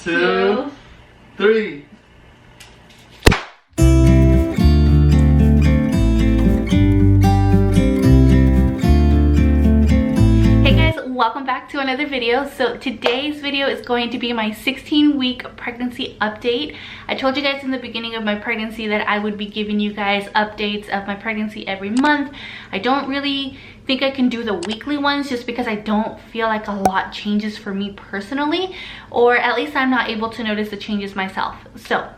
2, 3. Welcome back to another video. So today's video is going to be my 16-week pregnancy update. I told you guys in the beginning of my pregnancy that I would be giving you guys updates of my pregnancy every month. I don't really think I can do the weekly ones just because I don't feel like a lot changes for me personally, or at least I'm not able to notice the changes myself. So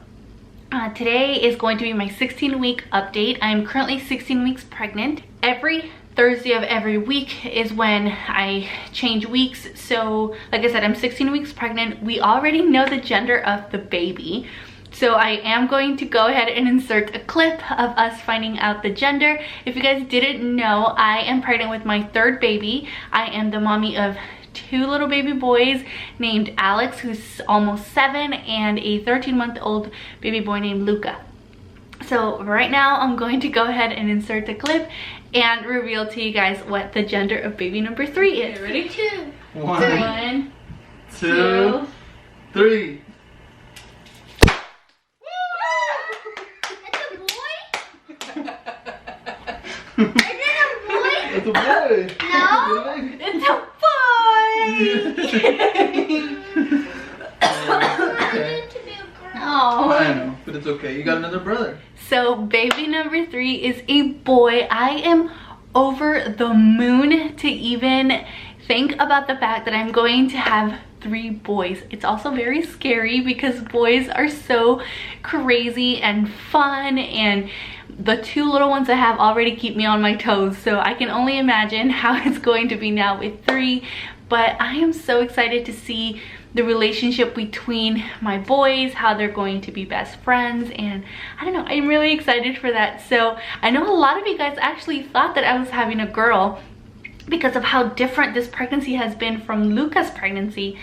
today is going to be my 16-week update. I am currently 16 weeks pregnant. Every Thursday of every week is when I change weeks. So like I said, I'm 16 weeks pregnant. We already know the gender of the baby. So I am going to go ahead and insert a clip of us finding out the gender. If you guys didn't know, I am pregnant with my third baby. I am the mommy of 2 little baby boys named Alex, who's almost 7, and a 13-month-old baby boy named Luca. So right now I'm going to go ahead and insert the clip and reveal to you guys what the gender of baby number 3 is. Okay, ready? 2, 1, 2, 3. It's a boy. No, it's a boy. Oh. I know, but it's okay. You got another brother. So baby number 3 is a boy. I am over the moon to even think about the fact that I'm going to have 3 boys. It's also very scary because boys are so crazy and fun, and the 2 little ones I have already keep me on my toes. So I can only imagine how it's going to be now with 3. But I am so excited to see the relationship between my boys, how they're going to be best friends, and I don't know, I'm really excited for that. So I know a lot of you guys actually thought that I was having a girl because of how different this pregnancy has been from Luca's pregnancy.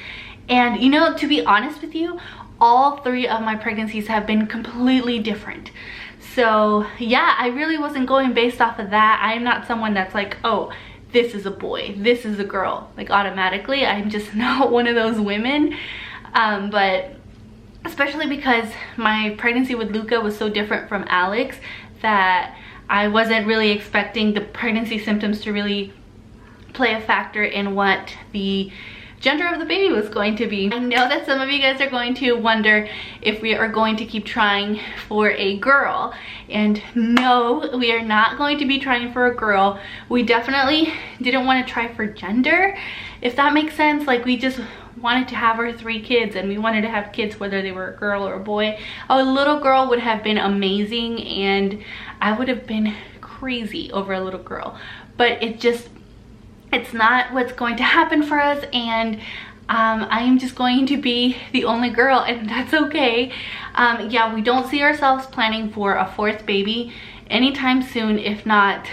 And you know, to be honest with you, all 3 of my pregnancies have been completely different. So yeah, I really wasn't going based off of that. I'm not someone that's like, oh, this is a boy, this is a girl, like automatically. I'm just not one of those women. But especially because my pregnancy with Luca was so different from Alex that I wasn't really expecting the pregnancy symptoms to really play a factor in what the gender of the baby was going to be. I know that some of you guys are going to wonder if we are going to keep trying for a girl, and no, we are not going to be trying for a girl. We definitely didn't want to try for gender, if that makes sense. Like, we just wanted to have our 3 kids, and we wanted to have kids whether they were a girl or a boy. A little girl would have been amazing, and I would have been crazy over a little girl, but it's not what's going to happen for us, and I am just going to be the only girl, and that's okay. Yeah, we don't see ourselves planning for a 4th baby anytime soon, if not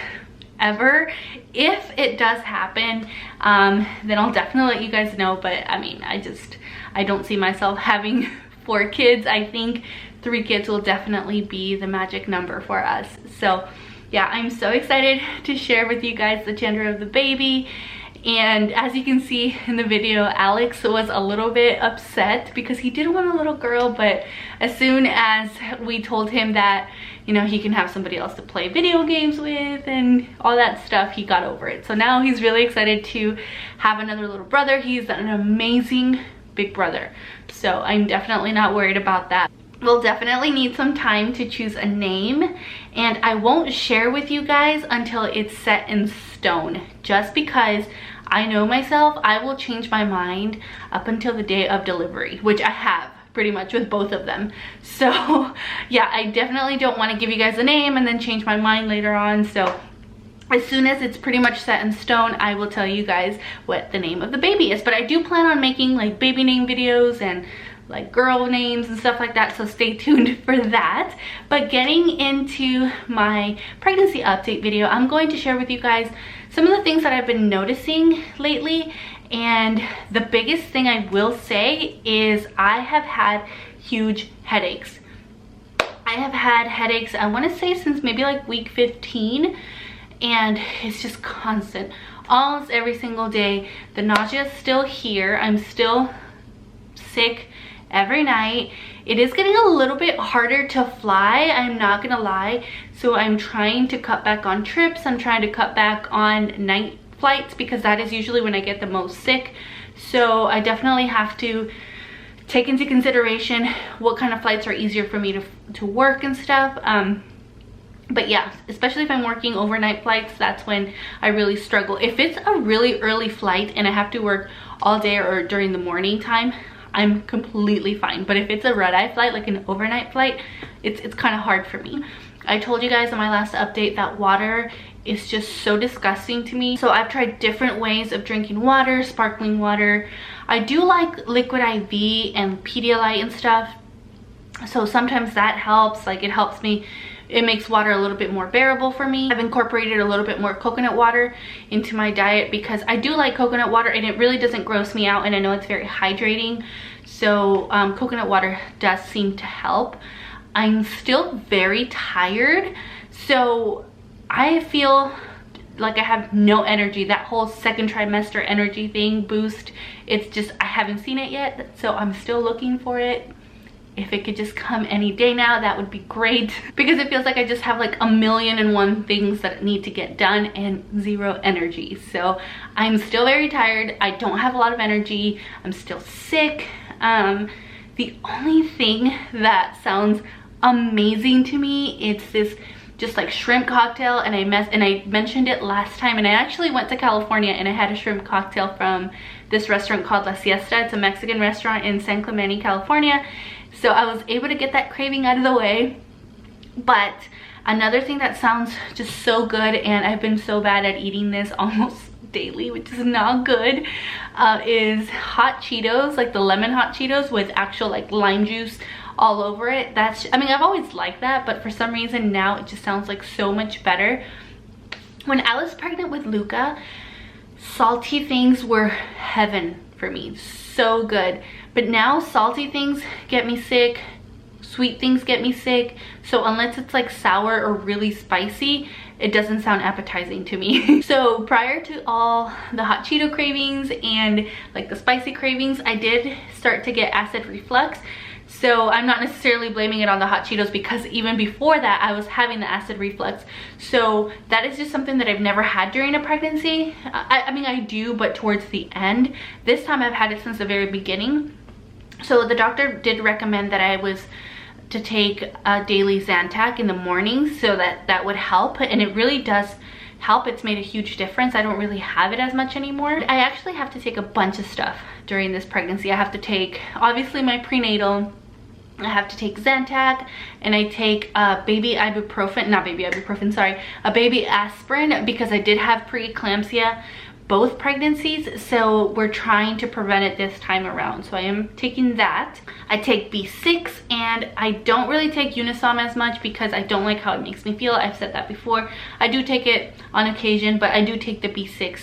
ever. If it does happen, then I'll definitely let you guys know, but I mean, I don't see myself having 4 kids. I think 3 kids will definitely be the magic number for us. So yeah, I'm so excited to share with you guys the gender of the baby. And as you can see in the video, Alex was a little bit upset because he did want a little girl, but as soon as we told him that, you know, he can have somebody else to play video games with and all that stuff, he got over it. So now he's really excited to have another little brother. He's an amazing big brother, so I'm definitely not worried about that. We'll definitely need some time to choose a name, and I won't share with you guys until it's set in stone, just because I know myself, I will change my mind up until the day of delivery, which I have pretty much with both of them. So yeah, I definitely don't want to give you guys a name and then change my mind later on. So as soon as it's pretty much set in stone, I will tell you guys what the name of the baby is. But I do plan on making like baby name videos and like girl names and stuff like that, so stay tuned for that. But getting into my pregnancy update video, I'm going to share with you guys some of the things that I've been noticing lately. And the biggest thing I will say is I have had huge headaches. I have had headaches, I want to say since maybe like week 15, and it's just constant, almost every single day. The nausea is still here, I'm still sick every night. It is getting a little bit harder to fly, I'm not gonna lie. So I'm trying to cut back on trips. I'm trying to cut back on night flights because that is usually when I get the most sick. So I definitely have to take into consideration what kind of flights are easier for me to work and stuff. But yeah, especially if I'm working overnight flights, that's when I really struggle. If it's a really early flight and I have to work all day or during the morning time, I'm completely fine. But if it's a red-eye flight, like an overnight flight, it's kind of hard for me. I told you guys in my last update that water is just so disgusting to me. So I've tried different ways of drinking water, sparkling water. I do like liquid IV and Pedialyte and stuff. So sometimes that helps, like it helps me. It makes water a little bit more bearable for me. I've incorporated a little bit more coconut water into my diet because I do like coconut water and it really doesn't gross me out, and I know it's very hydrating. So coconut water does seem to help. I'm still very tired, so I feel like I have no energy. That whole second trimester energy thing boost, it's just, I haven't seen it yet, so I'm still looking for it. If it could just come any day now, that would be great, because it feels like I just have like 1,000,001 things that need to get done and zero energy. So I'm still very tired. I don't have a lot of energy. I'm still sick. The only thing that sounds amazing to me, it's this just like shrimp cocktail, and I mentioned it last time, and I actually went to California and I had a shrimp cocktail from this restaurant called La Siesta. It's a Mexican restaurant in San Clemente, California. So I was able to get that craving out of the way. But another thing that sounds just so good, and I've been so bad at eating this almost daily, which is not good, is hot Cheetos, like the lemon hot Cheetos with actual like lime juice all over it. That's, I mean, I've always liked that, but for some reason now it just sounds like so much better. When I was pregnant with Luca, salty things were heaven for me, so good. But now salty things get me sick, sweet things get me sick. So unless it's like sour or really spicy, it doesn't sound appetizing to me. So prior to all the hot Cheeto cravings and like the spicy cravings, I did start to get acid reflux. So I'm not necessarily blaming it on the hot Cheetos, because even before that I was having the acid reflux. So that is just something that I've never had during a pregnancy. I mean, I do, but towards the end. This time I've had it since the very beginning. So the doctor did recommend that I was to take a daily Zantac in the morning, so that would help, and it really does help. It's made a huge difference. I don't really have it as much anymore. I actually have to take a bunch of stuff during this pregnancy. I have to take, obviously, my prenatal, I have to take Zantac, and I take baby ibuprofen, not baby ibuprofen, sorry, a baby aspirin, because I did have preeclampsia both pregnancies, so we're trying to prevent it this time around. So I am taking that. I take B6, and I don't really take Unisom as much because I don't like how it makes me feel. I've said that before. I do take it on occasion, but I do take the B6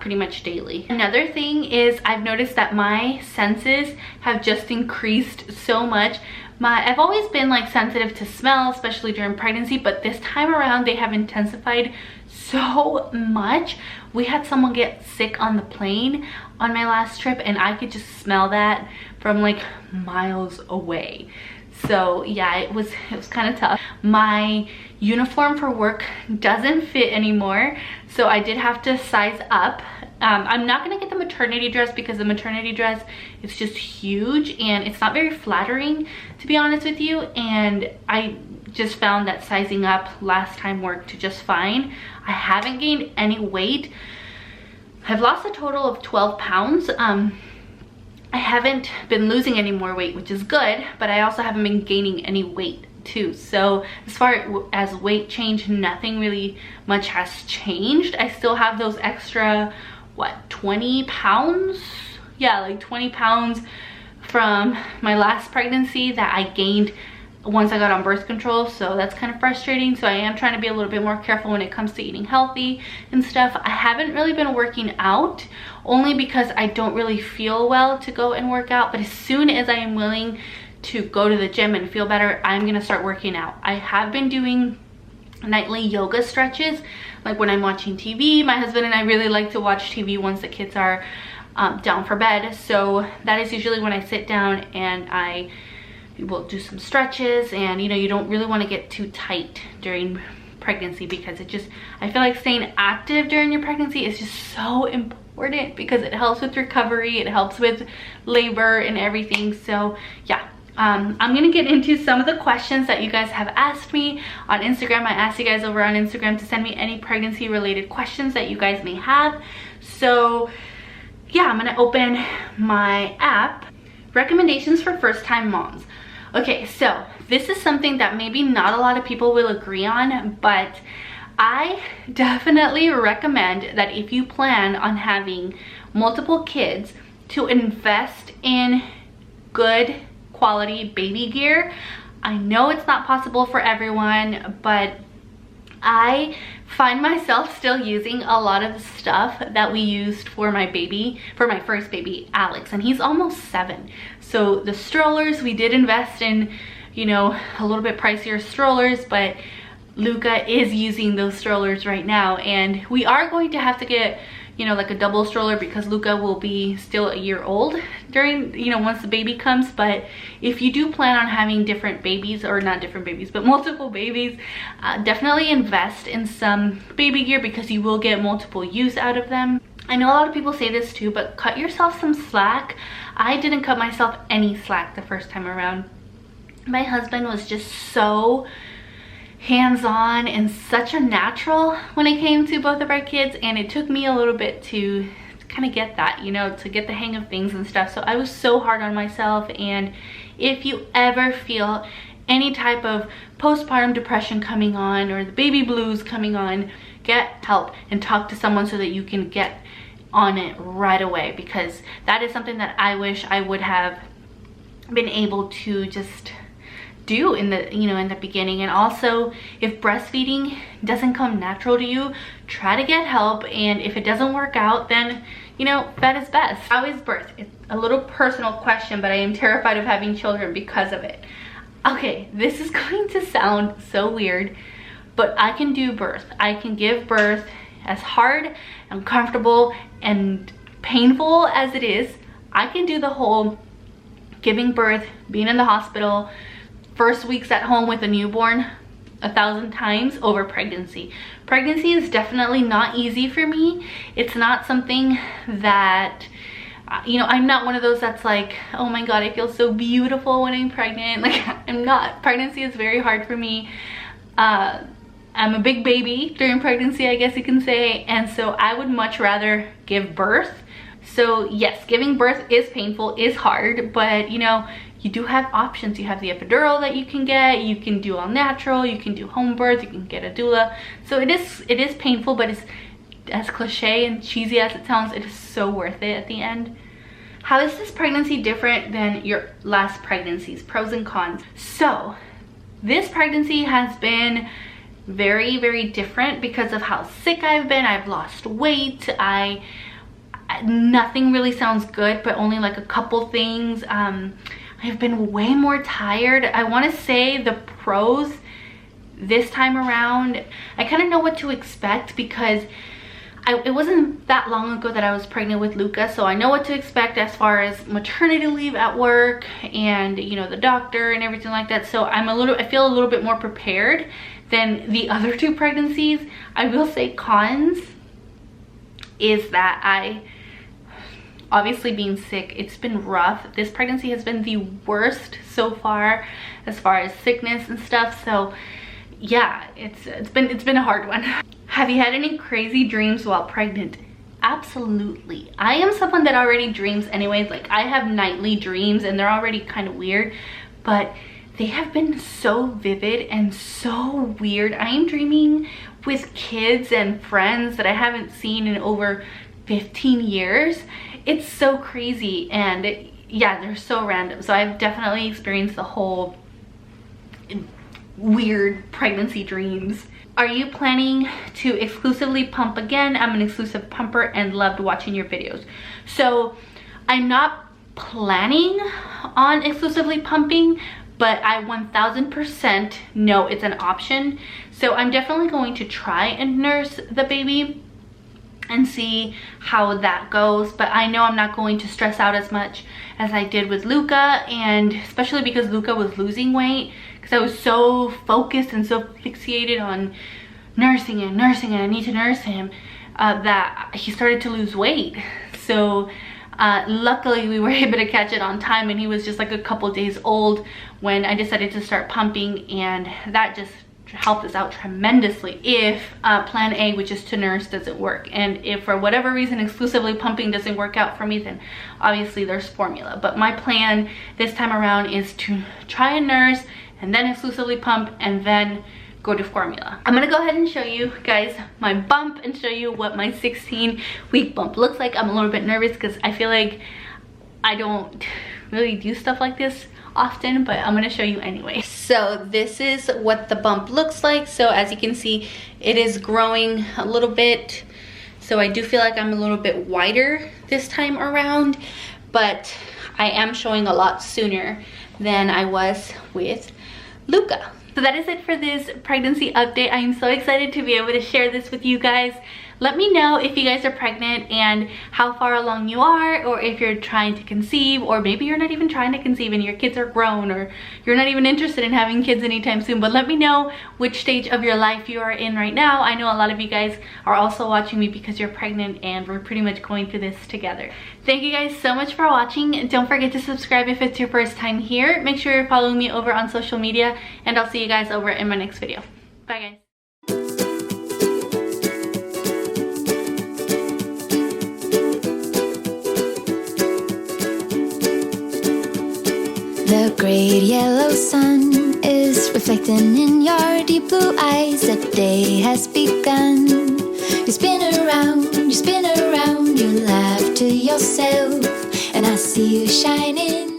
pretty much daily. Another thing is I've noticed that my senses have just increased so much. I've always been like sensitive to smell, especially during pregnancy, but this time around they have intensified so much. We had someone get sick on the plane on my last trip, and I could just smell that from like miles away. So yeah, it was kind of tough. My uniform for work doesn't fit anymore, so I did have to size up. I'm not gonna get the maternity dress because the maternity dress is just huge and it's not very flattering, to be honest with you, and I just found that sizing up last time worked just fine. I haven't gained any weight. I've lost a total of 12 pounds. I haven't been losing any more weight, which is good, but I also haven't been gaining any weight too. So as far as weight change, nothing really much has changed. I still have those extra, what, 20 pounds? Yeah, like 20 pounds from my last pregnancy that I gained once I got on birth control, so that's kind of frustrating. So I am trying to be a little bit more careful when it comes to eating healthy and stuff. I haven't really been working out, only because I don't really feel well to go and work out, but as soon as I am willing to go to the gym and feel better, I'm gonna start working out. I have been doing nightly yoga stretches, like when I'm watching TV. My husband and I really like to watch TV once the kids are down for bed. So that is usually when I sit down and I will do some stretches. And you know, you don't really want to get too tight during pregnancy, because I feel like staying active during your pregnancy is just so important, because it helps with recovery, it helps with labor and everything. So yeah, I'm gonna get into some of the questions that you guys have asked me on Instagram. I asked you guys over on Instagram to send me any pregnancy related questions that you guys may have. So yeah, I'm gonna open my app. Recommendations for first time moms. Okay, so this is something that maybe not a lot of people will agree on, but I definitely recommend that if you plan on having multiple kids, to invest in good quality baby gear. I know it's not possible for everyone, but I find myself still using a lot of the stuff that we used for my first baby, Alex, and he's almost 7. So the strollers, we did invest in, you know, a little bit pricier strollers, but Luca is using those strollers right now, and we are going to have to get, you know, like a double stroller, because Luca will be still a year old during, you know, once the baby comes. But if you do plan on having different babies, or not different babies, but multiple babies, definitely invest in some baby gear, because you will get multiple use out of them. I know a lot of people say this too, but cut yourself some slack. I didn't cut myself any slack the first time around. My husband was just so hands-on and such a natural when it came to both of our kids, and it took me a little bit to kind of get that, you know, to get the hang of things and stuff. So I was so hard on myself. And if you ever feel any type of postpartum depression coming on, or the baby blues coming on, get help and talk to someone so that you can get on it right away, because that is something that I wish I would have been able to just do in the, you know, in the beginning. And also, if breastfeeding doesn't come natural to you, try to get help. And if it doesn't work out, then, you know, that is best. How is birth? It's a little personal question, but I am terrified of having children because of it. Okay, this is going to sound so weird, but I can do birth. I can give birth, as hard and comfortable and painful as it is. I can do the whole giving birth, being in the hospital, first weeks at home with a newborn 1,000 times over pregnancy. Pregnancy is definitely not easy for me. It's not something that, you know, I'm not one of those that's like, oh my god, I feel so beautiful when I'm pregnant. Like, I'm not. Pregnancy is very hard for me. I'm a big baby during pregnancy, I guess you can say, and so I would much rather give birth. So yes, giving birth is painful, is hard, but you know, you do have options. You have the epidural that you can get, you can do all natural, you can do home birth, you can get a doula. So it is painful, but it's, as cliche and cheesy as it sounds, it is so worth it at the end. How is this pregnancy different than your last pregnancies? Pros and cons. So this pregnancy has been very, very different because of how sick I've been. I've lost weight. Nothing really sounds good, but only like a couple things. I've been way more tired. I want to say the pros this time around, I kind of know what to expect, because it wasn't that long ago that I was pregnant with Luca, so I know what to expect as far as maternity leave at work and, you know, the doctor and everything like that. So I feel a little bit more prepared than the other 2 pregnancies. I will say cons is that obviously being sick, it's been rough. This pregnancy has been the worst so far as sickness and stuff. So yeah, it's been a hard one. Have you had any crazy dreams while pregnant? Absolutely. I am someone that already dreams anyways. Like, I have nightly dreams and they're already kind of weird, but they have been so vivid and so weird. I am dreaming with kids and friends that I haven't seen in over 15 years. It's so crazy, and yeah, they're so random. So I've definitely experienced the whole weird pregnancy dreams. Are you planning to exclusively pump again? I'm an exclusive pumper and loved watching your videos. So I'm not planning on exclusively pumping, but I 1000% know it's an option. So I'm definitely going to try and nurse the baby. and see how that goes. But I know I'm not going to stress out as much as I did with Luca, and especially because Luca was losing weight, because I was so focused and so fixated on nursing him, I need to nurse him, that he started to lose weight. So luckily we were able to catch it on time, and he was just like a couple days old when I decided to start pumping, and that just helped us out tremendously if plan A, which is to nurse, doesn't work. And if for whatever reason exclusively pumping doesn't work out for me, then obviously there's formula. But my plan this time around is to try and nurse and then exclusively pump and then go to formula. I'm gonna go ahead and show you guys my bump and show you what my 16-week bump looks like. I'm a little bit nervous because I feel like I don't really do stuff like this often, but I'm gonna show you anyway. So this is what the bump looks like. So as you can see, it is growing a little bit. So I do feel like I'm a little bit wider this time around, but I am showing a lot sooner than I was with Luca. So that is it for this pregnancy update. I am so excited to be able to share this with you guys. Let me know if you guys are pregnant and how far along you are, or if you're trying to conceive, or maybe you're not even trying to conceive and your kids are grown, or you're not even interested in having kids anytime soon. But let me know which stage of your life you are in right now. I know a lot of you guys are also watching me because you're pregnant, and we're pretty much going through this together. Thank you guys so much for watching. Don't forget to subscribe if it's your first time here. Make sure you're following me over on social media, and I'll see you guys over in my next video. Bye guys. The great yellow sun is reflecting in your deep blue eyes. The day has begun. You spin around, you laugh to yourself, and I see you shining.